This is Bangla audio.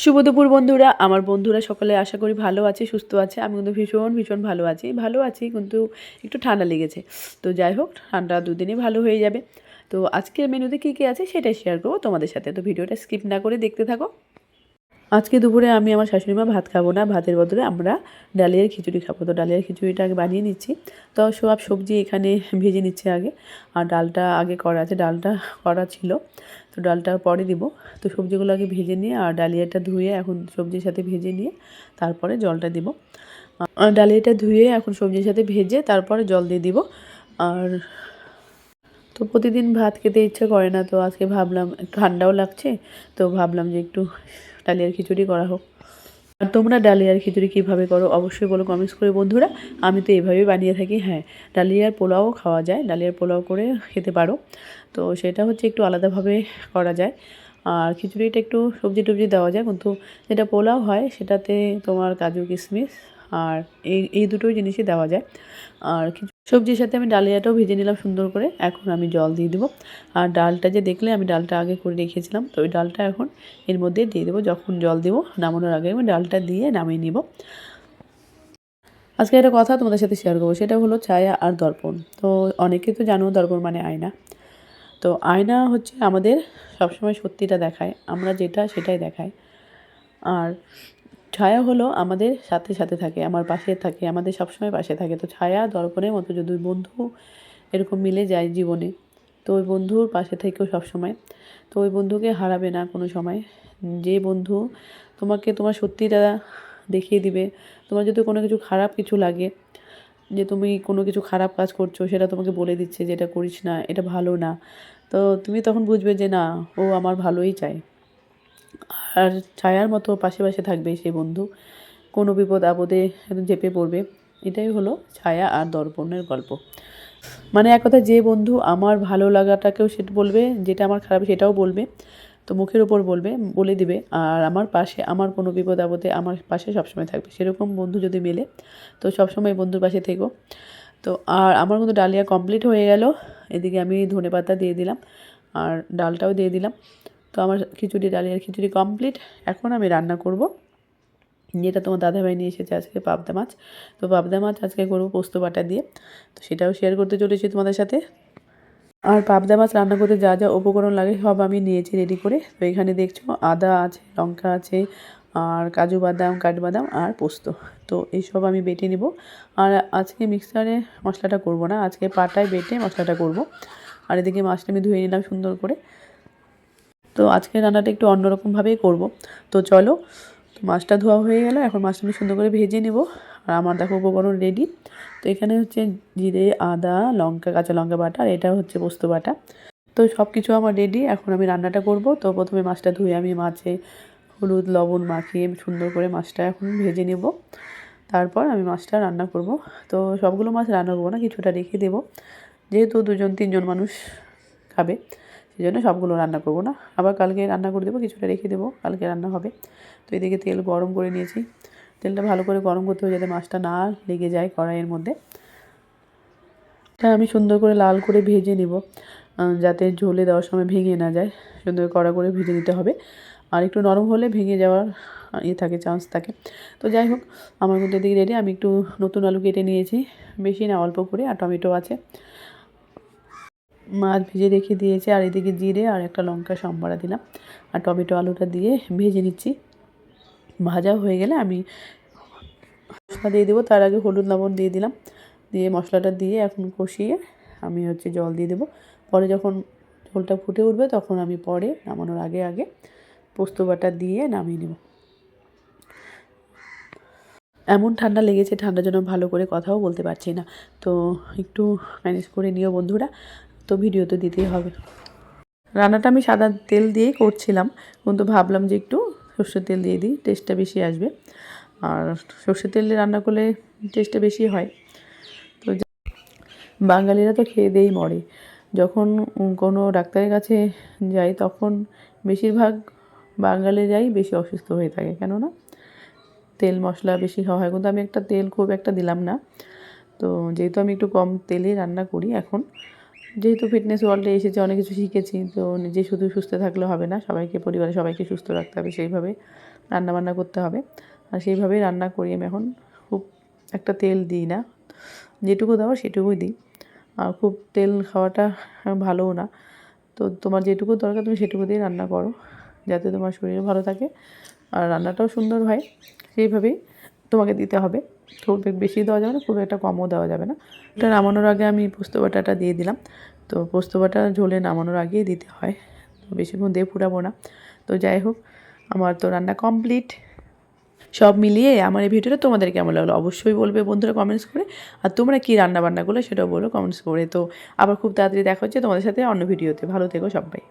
শুভ দুপুর বন্ধুরা, আমার বন্ধুরা সকলে আশা করি ভালো আছে, সুস্থ আছে। আমি কিন্তু ভীষণ ভীষণ ভালো আছি কিন্তু একটু ঠান্ডা লেগেছে। তো যাই হোক, ঠান্ডা দুদিনই ভালো হয়ে যাবে। তো আজকের মেনুতে কী কী আছে সেটাই শেয়ার করবো তোমাদের সাথে। তো ভিডিওটা স্কিপ না করে দেখতে থাকো। আজকে দুপুরে আমি আমার শাশুড়ি মা ভাত খাবো না, ভাতের বদলে আমরা ডালিয়ার খিচুড়ি খাবো। তো ডালিয়ার খিচুড়িটা আগে বানিয়ে নিচ্ছি। তো সব সবজি এখানে ভেজে নিচ্ছে আগে, আর ডালটা আগে করা আছে, ডালটা করা ছিল, তো ডালটা পরে দিব। তো সবজিগুলো আগে ভেজে নিয়ে আর ডালিয়াটা ধুয়ে এখন সবজির সাথে ভেজে নিয়ে তারপরে জলটা দিব। আর ডালিয়াটা ধুয়ে এখন সবজির সাথে ভেজে তারপরে জল দিয়ে দিব। আর তো প্রতিদিন ভাত খেতে ইচ্ছে করে না, তো আজকে ভাবলাম ঠান্ডাও লাগছে, তো ভাবলাম যে একটু ডালিয়ার খিচুড়ি করা হোক। আর তোমরা ডালিয়ার খিচুড়ি কীভাবে করো অবশ্যই বলো কমেন্টস করে বন্ধুরা। আমি তো এভাবেই বানিয়ে থাকি। হ্যাঁ, ডালিয়ার পোলাও খাওয়া যায়, ডালিয়ার পোলাও করে খেতে পারো। তো সেটা হচ্ছে একটু আলাদাভাবে করা যায়। আর খিচুড়িটা একটু সবজি টবজি দেওয়া যায়, কিন্তু যেটা পোলাও হয় সেটাতে তোমার কাজু কিশমিশ আর এই দুটোই জিনিসই দেওয়া যায়। আর সবজির সাথে আমি ডালিয়াটাও ভেজে নিলাম সুন্দর করে। এখন আমি জল দিয়ে দেবো। আর ডালটা যে দেখলে আমি ডালটা আগে করে রেখেছিলাম, তো ওই ডালটা এখন এর মধ্যে দিয়ে দেবো। যখন জল দেবো নামানোর আগে আমি ডালটা দিয়ে নামিয়ে নিব। আজকে একটা কথা তোমাদের সাথে শেয়ার করবো, সেটা হলো ছায়া আর দর্পণ। তো অনেকে তো জানো দর্পণ মানে আয়না। তো আয়না হচ্ছে আমাদের সবসময় সত্যিটা দেখায়, আমরা যেটা সেটাই দেখায়। আর ছায়া হলো আমাদের সাথে সাথে থাকে, আমার পাশে থাকে, আমাদের সবসময় পাশে থাকে। তো ছায়া দর্পণের মতো যদি বন্ধু এরকম মিলে যায় জীবনে, তো ওই বন্ধুর পাশে থেকেও সবসময়, তো ওই বন্ধুকে হারাবে না কোনো সময়। যে বন্ধু তোমাকে তোমার সত্যিটা দেখিয়ে দিবে। তোমার যদি কোনো কিছু খারাপ কিছু লাগে, যে তুমি কোনো কিছু খারাপ কাজ করছো, সেটা তোমাকে বলে দিচ্ছে যে এটা করিস না, এটা ভালো না, তো তুমি তখন বুঝবে যে না, ও আমার ভালোই চায়। আর ছায়ার মতো পাশে পাশে থাকবে সেই বন্ধু, কোনো বিপদ আপদে একদম চেপে পড়বে। এটাই হলো ছায়া আর দর্পণের গল্প। মানে এক কথা, যে বন্ধু আমার ভালো লাগাটাকেও সেটা বলবে, যেটা আমার খারাপ সেটাও বলবে, তো মুখের উপর বলবে, বলে দিবে। আর আমার পাশে, আমার কোনো বিপদ আপদে আমার পাশে সবসময় থাকবে। সেরকম বন্ধু যদি মেলে, তো সবসময় বন্ধুর পাশে থেকো। তো আর আমার কিন্তু ডালিয়া কমপ্লিট হয়ে গেল। এদিকে আমি ধনেপাতা দিয়ে দিলাম আর ডালটাও দিয়ে দিলাম। তো আমার খিচুড়ি, ডালিয়ার খিচুড়ি কমপ্লিট। এখন আমি রান্না করব, যেটা তোমার দাদাভাই নিয়ে এসেছে আজকে পাবদা মাছ। তো পাবদা মাছ আজকে করবো পোস্ত বাটা দিয়ে। তো সেটাও শেয়ার করতে চলেছি তোমাদের সাথে। আর পাবদা মাছ রান্না করতে যা যা উপকরণ লাগে সব আমি নিয়েছি রেডি করে। তো এখানে দেখছো আদা আছে, লঙ্কা আছে, আর কাজু বাদাম, কাঠবাদাম আর পোস্ত। তো এইসব আমি বেটে নেব। আর আজকে মিক্সারে মশলাটা করব না, আজকে পাটায় বেটে মশলাটা করব। আর এদিকে মাছটা আমি ধুয়ে নিলাম সুন্দর করে। তো আজকে রান্নাটা একটু অন্যরকমভাবেই করব। তো চলো, তো মাছটা ধোয়া হয়ে গেল, এখন মাছটা আমি সুন্দর করে ভেজে নেব। আর আমার দেখো উপকরণ রেডি। তো এখানে হচ্ছে জিরে, আদা, লঙ্কা, কাঁচা লঙ্কা বাটা, আর এটা হচ্ছে পোস্ত বাটা। তো সব কিছু আমার রেডি, এখন আমি রান্নাটা করব। তো প্রথমে মাছটা ধুয়ে আমি মাছে হলুদ লবণ মাখিয়ে সুন্দর করে মাছটা এখন ভেজে নেব। তারপর আমি মাছটা রান্না করব। তো সবগুলো মাছ রান্না করবো না, কিছুটা রেখে দেবো, যেহেতু 2-3 জন মানুষ খাবে, সেই জন্য সবগুলো রান্না করব না। আবার কালকে রান্না করে দেবো, কিছুটা রেখে দেবো, কালকে রান্না হবে। তো এদিকে তেল গরম করে নিয়েছি। তেলটা ভালো করে গরম করতে হবে, যাতে মাছটা না লেগে যায় কড়াইয়ের মধ্যে। এটা আমি সুন্দর করে লাল করে ভেজে নিব, যাতে ঝোলে দেওয়ার সময় ভেঙে না যায়। সুন্দর কড়া করে ভেজে নিতে হবে। আর একটু নরম হলে ভেঙে যাওয়ার থাকে, চান্স থাকে। তো যাই হোক, আমার কিন্তু এদিকে রেডি। আমি একটু নতুন আলু কেটে নিয়েছি, বেশি না অল্প করে, আর টমেটো আছে। মাছ ভেজে রেখে দিয়েছি, আর এদিকে জিরে আর একটা লঙ্কা সম্বারা দিলাম, আর টমেটো আলুটা দিয়ে ভেজে নিচ্ছি। ভাজা হয়ে গেলে আমি মশলা দিয়ে দেবো। তার আগে হলুদ লবণ দিয়ে দিলাম, দিয়ে মশলাটা দিয়ে এখন কষিয়ে আমি হচ্ছে জল দিয়ে দেবো। পরে যখন ঝোলটা ফুটে উঠবে, তখন আমি পরে নামানোর আগে আগে পোস্ত বাটা দিয়ে নামিয়ে নেব। এমন ঠান্ডা লেগেছে, ঠান্ডার জন্য ভালো করে কথাও বলতে পারছি না। তো একটু ম্যানেজ করে নিও বন্ধুরা, তো ভিডিও তো দিতেই হবে। রান্নাটা আমি সাদা তেল দিয়েই করছিলাম, কিন্তু ভাবলাম যে একটু সর্ষের তেল দিয়ে দিই, টেস্টটা বেশি আসবে। আর সর্ষের তেলে রান্না করলে টেস্টটা বেশি হয়। তো বাঙালিরা তো খেয়ে দিয়েই মরে। যখন কোনো ডাক্তারের কাছে যাই, তখন বেশিরভাগ বাঙালিরাই বেশি অসুস্থ হয়ে থাকে, কেননা তেল মশলা বেশি খাওয়া হয়। কিন্তু আমি তেল খুব একটা দিলাম না, তো যেহেতু আমি একটু কম তেলে রান্না করি এখন, যেহেতু ফিটনেস ওয়ার্ল্ডে এসেছি, অনেক কিছু শিখেছি, তো নিজে শুধু সুস্থ থাকলে হবে না, সবাইকে, পরিবারের সবাইকে সুস্থ রাখতে হবে, সেইভাবে রান্নাবান্না করতে হবে। আর সেইভাবেই রান্না করি আমি এখন। খুব একটা তেল দিই না, যেটুকু দেওয়া সেটুকুই দিই। আর খুব তেল খাওয়াটা ভালোও না। তো তোমার যেটুকু দরকার তুমি সেটুকু দিয়ে রান্না করো, যাতে তোমার শরীর ভালো থাকে আর রান্নাটাও সুন্দর হয়। সেইভাবেই তোমাকে দিতে হবে। খুব বেশি দেওয়া যাবে না, খুব একটা কমও দেওয়া যাবে না। এটা নামানোর আগে আমি পোস্ত বাটাটা দিয়ে দিলাম। তো পোস্ত বাটা ঝোলে নামানোর আগেই দিতে হয়, তো বেশিক্ষণ দিয়ে ফুটাবো না। তো যাই হোক, আমার তো রান্না কমপ্লিট। সব মিলিয়ে আমার এই ভিডিওটা তোমাদের কেমন লাগলো অবশ্যই বলবে বন্ধুরা কমেন্টস করে। আর তোমরা কী রান্না বান্না করলে সেটাও বলো কমেন্টস করে। তো আবার খুব তাড়াতাড়ি দেখা হচ্ছে তোমাদের সাথে অন্য ভিডিওতে। ভালো থেকো সবাই।